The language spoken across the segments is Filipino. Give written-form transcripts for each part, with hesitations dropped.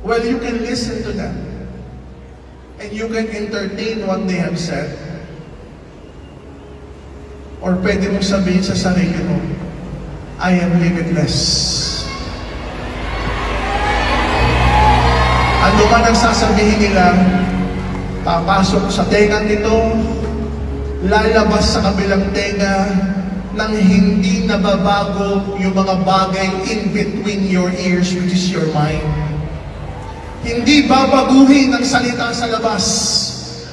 well, you can listen to them. And you can entertain what they have said. Or pwede mong sabihin sa sarili mo, I am limitless. Ano man ang sasabihin nila, papasok sa tenga nito, lalabas sa kabilang tenga, nang hindi nababago yung mga bagay in between your ears, which is your mind. Hindi babaguhin ang salita sa labas,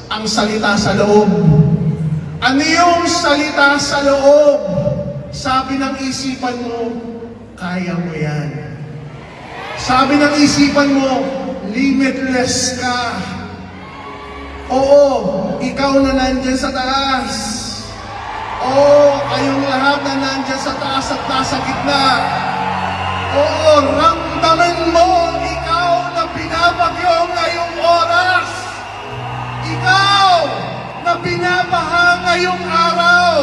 ang salita sa loob. Ano yung salita sa loob? Sabi ng isipan mo, kaya mo yan. Sabi ng isipan mo, limitless ka. Oo, ikaw na nandyan sa taas. Oo, kayong lahat na nandyan sa taas at nasa gitna. Oo, ramdaman mo, ikaw na binabagyo ngayong oras. Ikaw na binabaha ngayong araw.